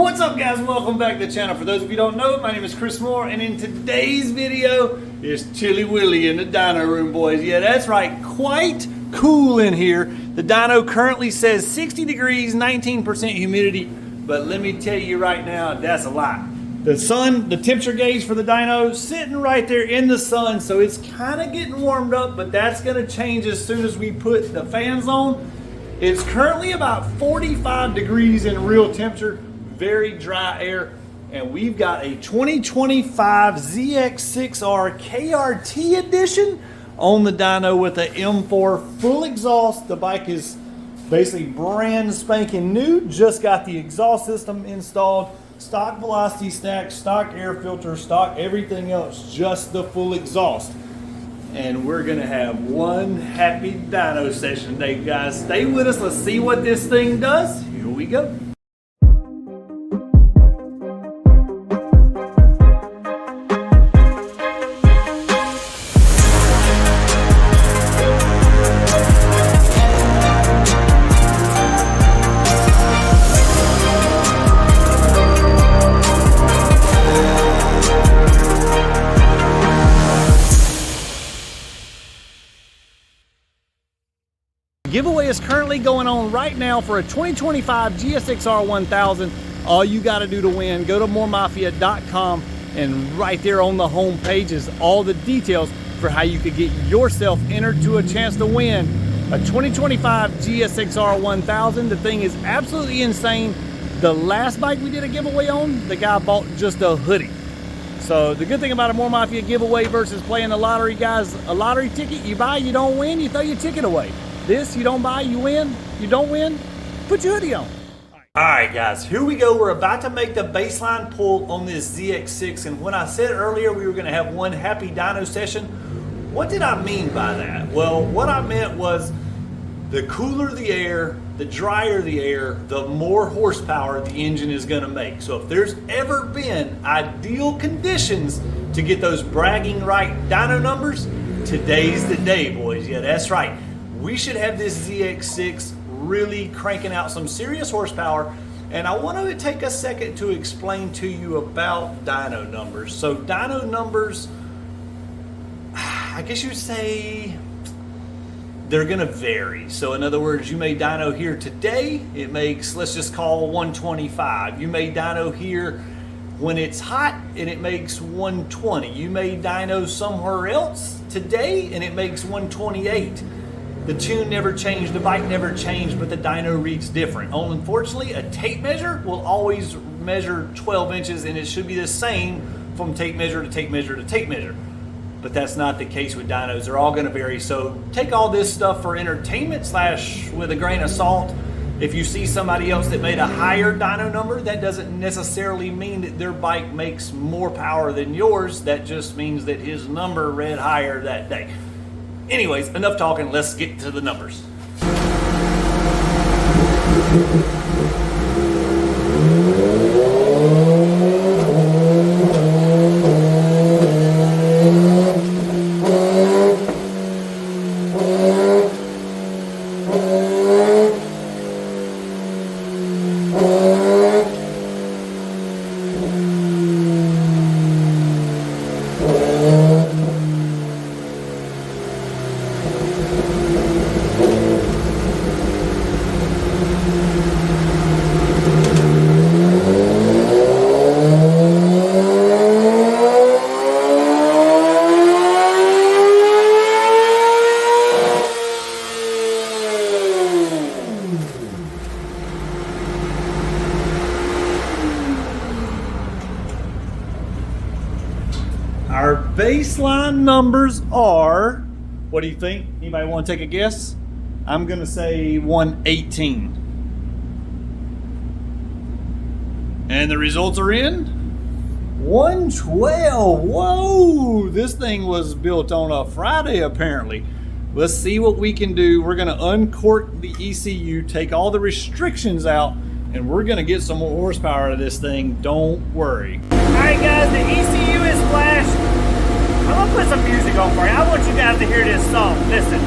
What's up, guys? Welcome back to the channel. For those of you who don't know, my name is Chris Moore, and in today's video is Chilly Willy in the dyno room, boys. Yeah, that's right, quite cool in here. The dyno currently says 60 degrees, 19% humidity, but let me tell you right now, that's a lie. The sun, the temperature gauge for the dyno, sitting right there in the sun, so it's kind of getting warmed up, but that's gonna change as soon as we put the fans on. It's currently about 45 degrees in real temperature, very dry air, and we've got a 2025 ZX6R KRT edition on the dyno with a M4 full exhaust. The bike is basically brand spanking new, just got the exhaust system installed, stock velocity stack, stock air filter, stock everything else, just the full exhaust. And we're gonna have one happy dyno session today, guys. Stay with us, let's see what this thing does. Here we go. Giveaway is currently going on right now for a 2025 GSX-R 1000. All you got to do to win, go to moremafia.com, and right there on the home page is all the details for how you could get yourself entered to a chance to win a 2025 GSX-R 1000. The thing is absolutely insane. The last bike we did a giveaway on, the guy bought just a hoodie. So the good thing about a More Mafia giveaway versus playing the lottery, guys, a lottery ticket, you buy, you don't win, you throw your ticket away. This, you don't buy, you win. You don't win, put your hoodie on. All right, guys, here we go. We're about to make the baseline pull on this ZX6. And when I said earlier we were going to have one happy dyno session, what did I mean by that? Well, what I meant was the cooler the air, the drier the air, the more horsepower the engine is going to make. So if there's ever been ideal conditions to get those bragging right dyno numbers, today's the day, boys. Yeah, that's right. We should have this ZX6 really cranking out some serious horsepower, and I want to take a second to explain to you about dyno numbers. So dyno numbers, I guess you'd say they're going to vary. So in other words, you may dyno here today, it makes, let's just call 125. You may dyno here when it's hot and it makes 120. You may dyno somewhere else today and it makes 128. The tune never changed, the bike never changed, but the dyno reads different. Unfortunately, a tape measure will always measure 12 inches, and it should be the same from tape measure to tape measure to tape measure. But that's not the case with dynos. They're all gonna vary. So take all this stuff for entertainment slash with a grain of salt. If you see somebody else that made a higher dyno number, that doesn't necessarily mean that their bike makes more power than yours. That just means that his number read higher that day. Anyways, enough talking, let's get to the numbers. Our baseline numbers are, what do you think? Anybody want to take a guess? I'm going to say 118. And the results are in 112. Whoa, this thing was built on a Friday apparently. Let's see what we can do. We're going to uncork the ECU, take all the restrictions out, and we're going to get some more horsepower out of this thing. Don't worry. All right, guys, the ECU is flashed. I'm going to put some music on for you. I want you guys to hear this song. Listen.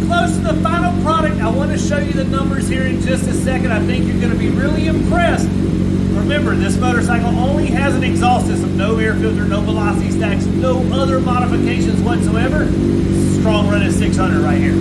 close to the final product. I want to show you the numbers here in just a second. I think you're going to be really impressed. Remember, this motorcycle only has an exhaust system, no air filter, no velocity stacks, no other modifications whatsoever. Strong running 600 right here.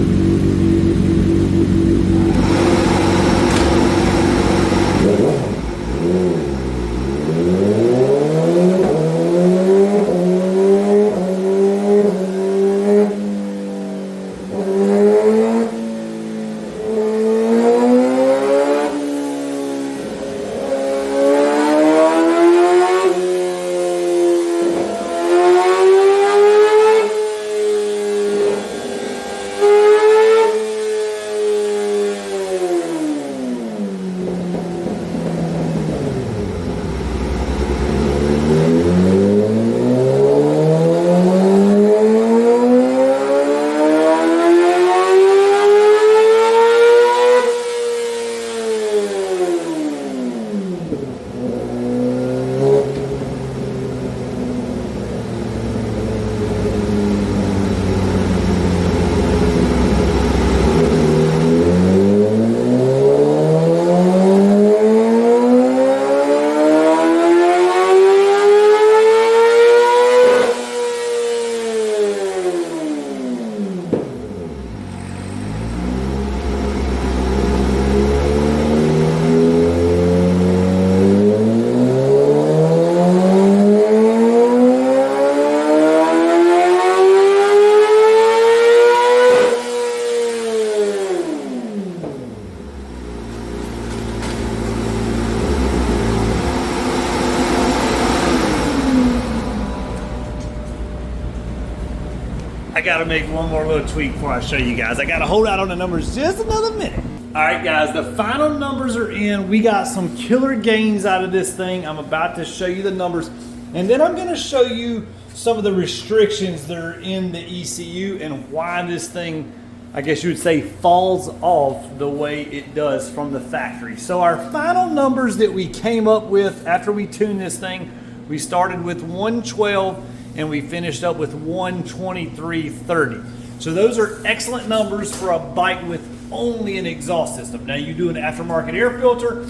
I gotta make one more little tweak before I show you guys. I gotta hold out on the numbers just another minute. All right, guys, the final numbers are in. We got some killer gains out of this thing. I'm about to show you the numbers, and then I'm gonna show you some of the restrictions that are in the ECU and why this thing, I guess you would say, falls off the way it does from the factory. So our final numbers that we came up with after we tuned this thing, we started with 112 and we finished up with 123.30. So those are excellent numbers for a bike with only an exhaust system. Now you do an aftermarket air filter,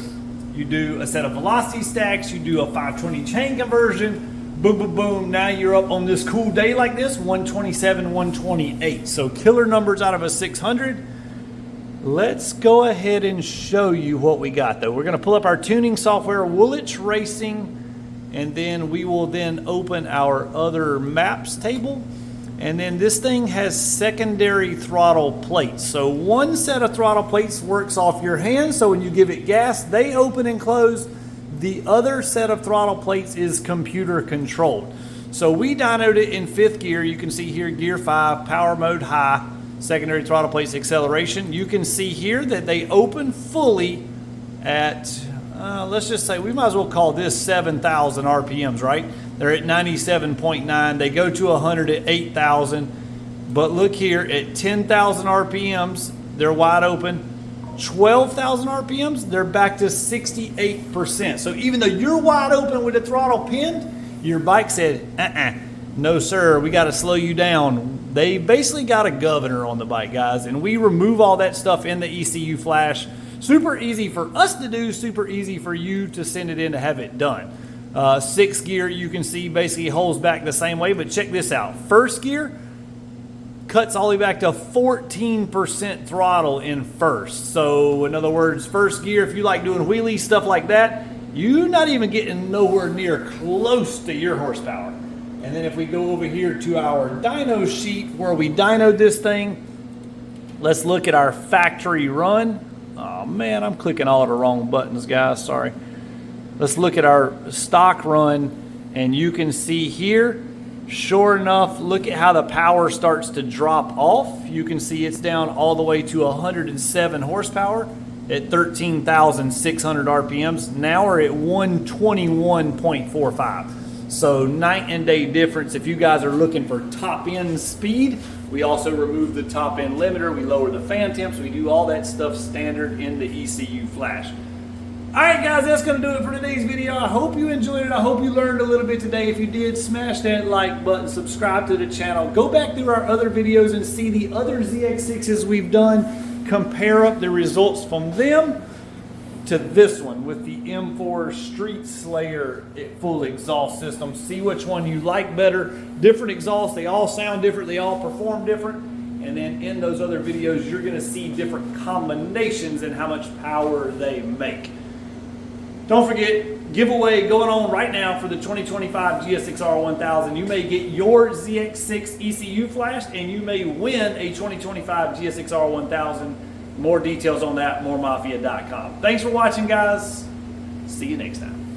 you do a set of velocity stacks, you do a 520 chain conversion, boom, boom, boom. Now you're up on this cool day like this, 127, 128. So killer numbers out of a 600. Let's go ahead and show you what we got though. We're gonna pull up our tuning software, Woolwich Racing, and then we will then open our other maps table. And then this thing has secondary throttle plates. So one set of throttle plates works off your hand, so when you give it gas, they open and close. The other set of throttle plates is computer controlled. So we dynoed it in 5th gear. You can see here gear 5, power mode high, secondary throttle plates acceleration. You can see here that they open fully at let's just say, we might as well call this 7,000 RPMs, right? They're at 97.9. They go to 100 at 8,000. But look here, at 10,000 RPMs, they're wide open. 12,000 RPMs, they're back to 68%. So even though you're wide open with the throttle pinned, your bike said, no sir, we got to slow you down. They basically got a governor on the bike, guys, and we remove all that stuff in the ECU Flash. Super easy for us to do, super easy for you to send it in to have it done. 6th gear, you can see, basically holds back the same way, but check this out. 1st gear cuts all the way back to 14% throttle in 1st. So in other words, 1st gear, if you like doing wheelies, stuff like that, you're not even getting nowhere near close to your horsepower. And then if we go over here to our dyno sheet where we dynoed this thing, let's look at our factory run. Oh man, I'm clicking all of the wrong buttons, guys, sorry. Let's look at our stock run, and you can see here, sure enough, look at how the power starts to drop off. You can see it's down all the way to 107 horsepower at 13,600 RPMs. Now we're at 121.45. So night and day difference. If you guys are looking for top end speed, we also remove the top end limiter, we lower the fan temps, we do all that stuff standard in the ECU Flash. Alright guys, that's going to do it for today's video. I hope you enjoyed it. I hope you learned a little bit today. If you did, smash that like button, subscribe to the channel. Go back through our other videos and see the other ZX6s we've done. Compare up the results from them to this one with the M4 Street Slayer full exhaust system. See which one you like better. Different exhausts, they all sound different, they all perform different. And then in those other videos, you're going to see different combinations and how much power they make. Don't forget, giveaway going on right now for the 2025 GSX-R 1000. You may get your ZX6 ECU Flashed, and you may win a 2025 GSX-R 1000. More details on that, moremafia.com. Thanks for watching, guys. See you next time.